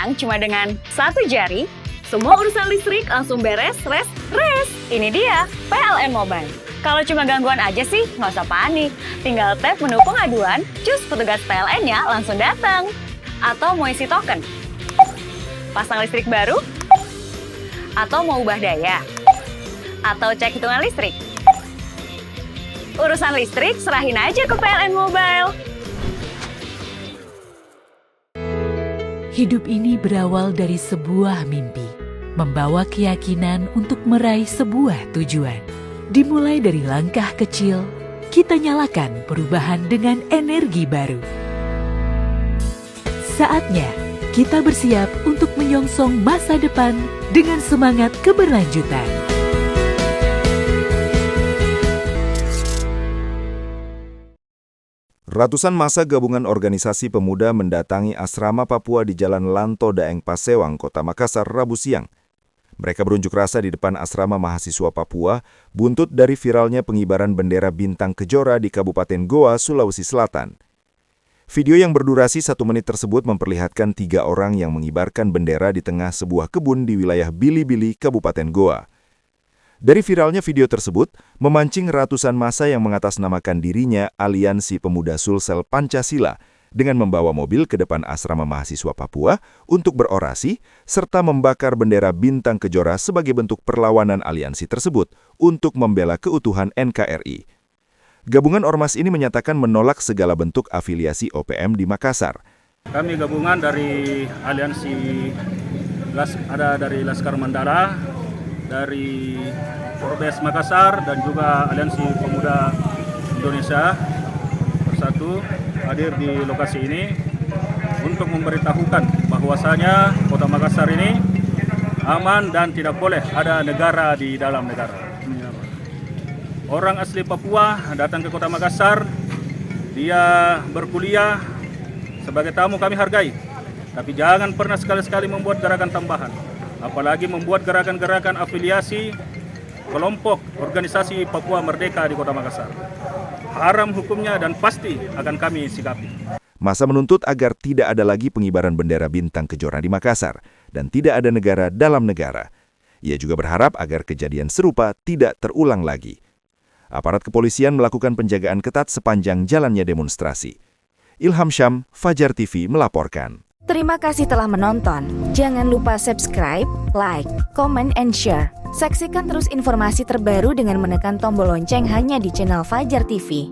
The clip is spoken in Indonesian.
Sekarang cuma dengan satu jari, semua urusan listrik langsung beres, res. Ini dia, PLN Mobile. Kalau cuma gangguan aja sih, nggak usah panik. Tinggal tap menu pengaduan, cus petugas PLN-nya langsung datang. Atau mau isi token, pasang listrik baru, atau mau ubah daya, atau cek hitungan listrik. Urusan listrik serahin aja ke PLN Mobile. Hidup ini berawal dari sebuah mimpi, membawa keyakinan untuk meraih sebuah tujuan. Dimulai dari langkah kecil, kita nyalakan perubahan dengan energi baru. Saatnya kita bersiap untuk menyongsong masa depan dengan semangat keberlanjutan. Ratusan massa gabungan organisasi pemuda mendatangi asrama Papua di Jalan Lanto Daeng Pasewang, Kota Makassar, Rabu siang. Mereka berunjuk rasa di depan asrama mahasiswa Papua, buntut dari viralnya pengibaran bendera bintang kejora di Kabupaten Goa, Sulawesi Selatan. Video yang berdurasi 1 menit tersebut memperlihatkan 3 orang yang mengibarkan bendera di tengah sebuah kebun di wilayah Bili-Bili, Kabupaten Goa. Dari viralnya video tersebut, memancing ratusan massa yang mengatasnamakan dirinya Aliansi Pemuda Sulsel Pancasila dengan membawa mobil ke depan asrama mahasiswa Papua untuk berorasi serta membakar bendera bintang kejora sebagai bentuk perlawanan aliansi tersebut untuk membela keutuhan NKRI. Gabungan ormas ini menyatakan menolak segala bentuk afiliasi OPM di Makassar. Kami gabungan dari aliansi, ada dari Laskar Mandala, dari Forbes Makassar, dan juga Aliansi Pemuda Indonesia Bersatu hadir di lokasi ini untuk memberitahukan bahwasanya Kota Makassar ini aman dan tidak boleh ada negara di dalam negara. Orang asli Papua datang ke Kota Makassar, dia berkuliah sebagai tamu, kami hargai. Tapi jangan pernah sekali-sekali membuat gerakan tambahan, apalagi membuat gerakan-gerakan afiliasi kelompok organisasi Papua Merdeka di Kota Makassar. Haram hukumnya dan pasti akan kami sikapi. Massa menuntut agar tidak ada lagi pengibaran bendera bintang kejora di Makassar dan tidak ada negara dalam negara. Ia juga berharap agar kejadian serupa tidak terulang lagi. Aparat kepolisian melakukan penjagaan ketat sepanjang jalannya demonstrasi. Ilham Syam, Fajar TV melaporkan. Terima kasih telah menonton. Jangan lupa subscribe, like, comment, and share. Saksikan terus informasi terbaru dengan menekan tombol lonceng hanya di channel Fajar TV.